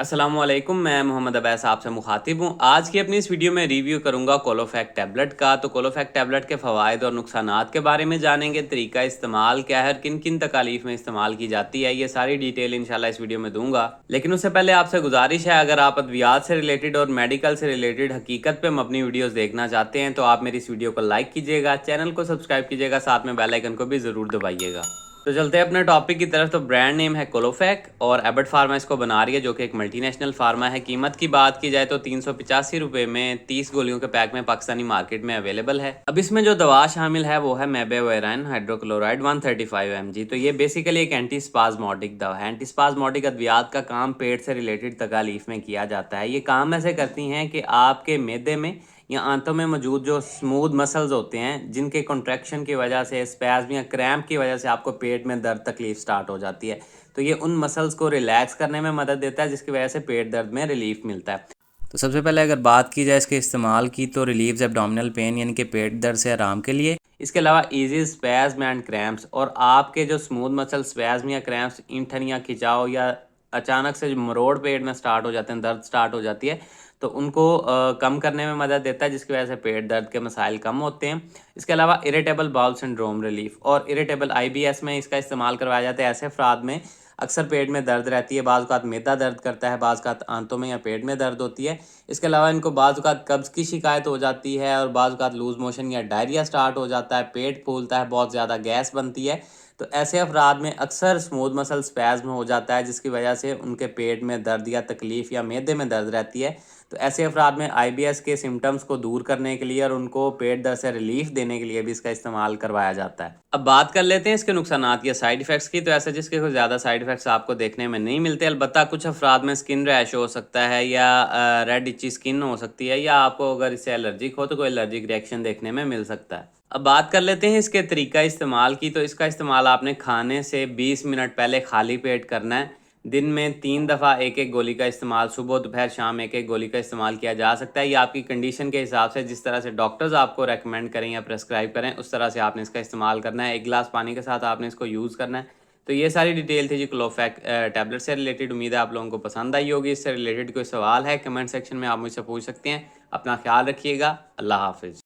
अस्सलाम वालेकुम, मैं मोहम्मद अवैस आपसे मुखातिब हूँ। आज की अपनी इस वीडियो में रिव्यू करूँगा कोलोफैक टैबलेट का। तो कोलोफैक टैबलेट के फ़वाइद और नुकसानात के बारे में जानेंगे, तरीका इस्तेमाल क्या है और किन किन तकालीफ में इस्तेमाल की जाती है, ये सारी डिटेल इंशाल्लाह इस वीडियो में दूंगा। लेकिन उससे पहले आपसे गुजारिश है, अगर आप अद्वियात से रिलेटेड और मेडिकल से रिलेटेड हकीकत पे अपनी वीडियोज़ देखना चाहते हैं तो आप मेरी इस वीडियो को लाइक कीजिएगा, चैनल को सब्सक्राइब कीजिएगा, साथ में बेल आइकन को भी ज़रूर दबाइएगा। तो चलते हैं अपने टॉपिक की तरफ। तो ब्रांड नेम है कोलोफैक और एबट फार्मा इसको बना रही है, जो कि एक मल्टीनेशनल फार्मा है। कीमत की बात की जाए तो 385 रुपये में 30 गोलियों के पैक में पाकिस्तानी मार्केट में अवेलेबल है। अब इसमें जो दवा शामिल है वो है मेबेवेराइन हाइड्रोक्लोराइड 135 mg। तो ये बेसिकली एक एंटी स्पाज्मोटिक दवा है। एंटी स्पाज्मोटिक अद्वियात का काम पेट से रिलेटेड तकालीफ में किया जाता है। ये काम ऐसे करती हैं कि आपके मैदे में या आंतों में मौजूद जो स्मूथ मसल्स होते हैं, जिनके कॉन्ट्रैक्शन की वजह से, स्पैज़म या क्रैम्प की वजह से आपको पेट में दर्द तकलीफ स्टार्ट हो जाती है, तो ये उन मसल्स को रिलैक्स करने में मदद देता है, जिसकी वजह से पेट दर्द में रिलीफ मिलता है। तो सबसे पहले अगर बात की जाए इसके इस्तेमाल की, तो रिलीव्स एब्डोमिनल पेन यानी कि पेट दर्द से आराम के लिए। इसके अलावा ईजी स्पैज़म एंड क्रैम्प्स, और आपके जो स्मूथ मसल स्पैज़म या क्रैम्प्स, इंठन या खिंचाव या अचानक से मरोड़ पेट में स्टार्ट हो जाते हैं, दर्द स्टार्ट हो जाती है, तो उनको कम करने में मदद देता है, जिसकी वजह से पेट दर्द के मसाइल कम होते हैं। इसके अलावा इरिटेबल बाउल सिंड्रोम रिलीफ और इरिटेबल IBS में इसका इस्तेमाल करवाया जाता है। ऐसे अफराद में अक्सर पेट में दर्द रहती है, बाज़ औक़ात मैदा दर्द करता है, बाज़ औक़ात आंतों में या पेट में दर्द होती है। इसके अलावा इनको बाज़ औक़ात कब्ज़ की शिकायत हो जाती है और बाज़ औक़ात लूज़ मोशन या डायरिया स्टार्ट हो जाता है, पेट फूलता है, बहुत ज़्यादा गैस बनती है। तो ऐसे अफराद में अक्सर स्मूथ मसल स्पैज़म हो जाता है, जिसकी वजह से उनके पेट में दर्द या तकलीफ़ या मैदे में दर्द रहती है। तो ऐसे अफराद में IBS के सिम्टम्स को दूर करने के लिए और उनको पेट दर्द से रिलीफ देने के लिए भी इसका इस्तेमाल करवाया जाता है। अब बात कर लेते हैं इसके नुकसानात या साइड इफ़ेक्ट्स की। तो ऐसे जिसके कोई ज़्यादा साइड इफ़ेक्ट्स आपको देखने में नहीं मिलते, अलबत्ता कुछ अफराद में स्किन रैश हो सकता है या रेड इची स्किन हो सकती है, या आपको अगर इससे एलर्जिक हो तो कोई एलर्जिक रिएक्शन देखने में मिल सकता है। अब बात कर लेते हैं इसके तरीका इस्तेमाल की। तो इसका इस्तेमाल आपने खाने से 20 मिनट पहले खाली पेट करना है। दिन में 3 दफ़ा एक एक गोली का इस्तेमाल, सुबह दोपहर शाम एक एक गोली का इस्तेमाल किया जा सकता है। ये आपकी कंडीशन के हिसाब से, जिस तरह से डॉक्टर्स आपको रेकमेंड करें या प्रेस्क्राइब करें, उस तरह से आपने इसका इस्तेमाल करना है। 1 गिलास पानी के साथ आपने इसको यूज़ करना है। तो ये सारी डिटेल थी जी कोलोफैक टैबलेट से रिलेटेड। उम्मीद है आप लोगों को पसंद आई होगी। इससे रिलेटेड कोई सवाल है कमेंट सेक्शन में आप मुझसे पूछ सकते हैं। अपना ख्याल रखिएगा। अल्लाह हाफिज़।